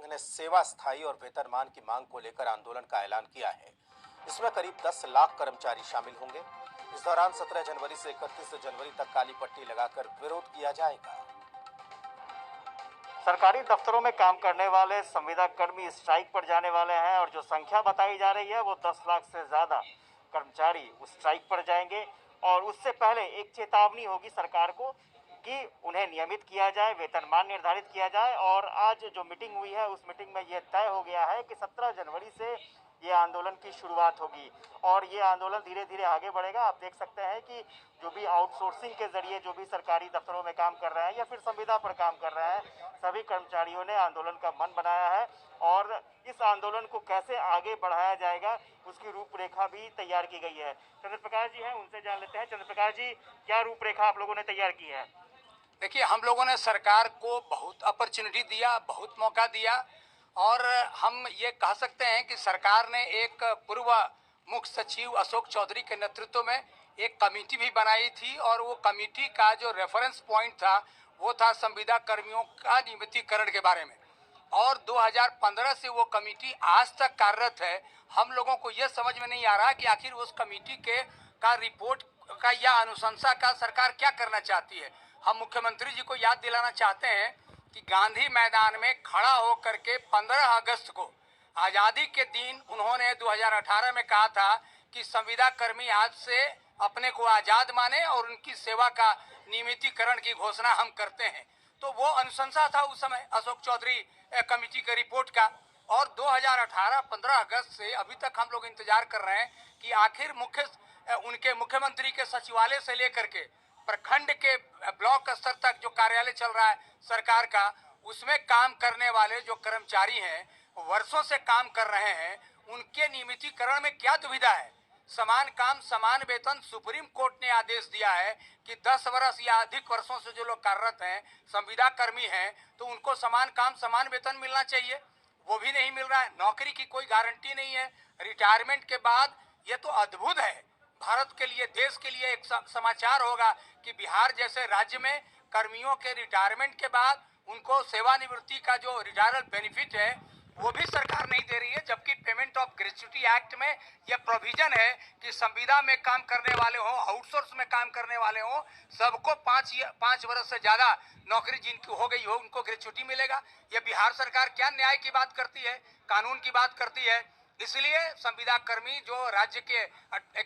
ने सेवा स्थायी और वेतनमान की मांग को लेकर आंदोलन का ऐलान किया है। इसमें करीब 10 लाख कर्मचारी शामिल होंगे। इस दौरान 17 जनवरी से 31 जनवरी तक काली पट्टी लगाकर विरोध किया जाएगा। सरकारी दफ्तरों में काम करने वाले संविदा कर्मी स्ट्राइक पर जाने वाले हैं और जो संख्या बताई जा रही है वो 10 लाख से ज्यादा कर्मचारी उस स्ट्राइक पर जाएंगे। और उससे पहले एक चेतावनी होगी सरकार को कि उन्हें नियमित किया जाए, वेतनमान निर्धारित किया जाए। और आज जो मीटिंग हुई है उस मीटिंग में यह तय हो गया है कि 17 जनवरी से ये आंदोलन की शुरुआत होगी और ये आंदोलन धीरे धीरे आगे बढ़ेगा। आप देख सकते हैं कि जो भी आउटसोर्सिंग के जरिए जो भी सरकारी दफ्तरों में काम कर रहे हैं या फिर संविदा पर काम कर रहे हैं, सभी कर्मचारियों ने आंदोलन का मन बनाया है और इस आंदोलन को कैसे आगे बढ़ाया जाएगा उसकी रूपरेखा भी तैयार की गई है। चंद्र प्रकाश जी हैं, उनसे जान लेते हैं। चंद्र प्रकाश जी, क्या रूपरेखा आप लोगों ने तैयार की है? देखिए, हम लोगों ने सरकार को बहुत अपॉर्चुनिटी दिया, बहुत मौका दिया और हम ये कह सकते हैं कि सरकार ने एक पूर्व मुख्य सचिव अशोक चौधरी के नेतृत्व में एक कमेटी भी बनाई थी और वो कमेटी का जो रेफरेंस पॉइंट था वो था संविदा कर्मियों का नियमितीकरण के बारे में। और 2015 से वो कमेटी आज तक कार्यरत है। हम लोगों को ये समझ में नहीं आ रहा कि आखिर उस कमेटी के का रिपोर्ट का या अनुशंसा का सरकार क्या करना चाहती है। हम मुख्यमंत्री जी को याद दिलाना चाहते हैं कि गांधी मैदान में खड़ा होकर के 15 अगस्त को आज़ादी के दिन उन्होंने 2018 में कहा था कि संविदा कर्मी आज से अपने को आज़ाद माने और उनकी सेवा का नियमितीकरण की घोषणा हम करते हैं। तो वो अनुशंसा था उस समय अशोक चौधरी कमेटी के रिपोर्ट का। और 2018 15 अगस्त से अभी तक हम लोग इंतजार कर रहे हैं कि आखिर उनके मुख्यमंत्री के सचिवालय से लेकर के प्रखंड के ब्लॉक स्तर तक जो कार्यालय चल रहा है सरकार का, उसमें काम करने वाले जो कर्मचारी हैं, वर्षों से काम कर रहे हैं, उनके नियमितीकरण में क्या दुविधा है। समान काम समान वेतन सुप्रीम कोर्ट ने आदेश दिया है कि 10 वर्ष या अधिक वर्षों से जो लोग कार्यरत हैं, संविदा कर्मी हैं, तो उनको समान काम समान वेतन मिलना चाहिए। वो भी नहीं मिल रहा है। नौकरी की कोई गारंटी नहीं है। रिटायरमेंट के बाद ये तो अद्भुत है। भारत के लिए, देश के लिए एक समाचार होगा कि बिहार जैसे राज्य में कर्मियों के रिटायरमेंट के बाद उनको सेवानिवृत्ति का जो रिटायरल बेनिफिट है वो भी सरकार नहीं दे रही है, जबकि पेमेंट ऑफ ग्रेच्युटी एक्ट में यह प्रोविजन है कि संविदा में काम करने वाले हों, आउटसोर्स में काम करने वाले हों, सबको 5 वर्ष से ज़्यादा नौकरी जिनकी हो गई हो उनको ग्रेच्युटी मिलेगा। यह बिहार सरकार क्या न्याय की बात करती है, कानून की बात करती है। इसलिए संविदा कर्मी जो राज्य के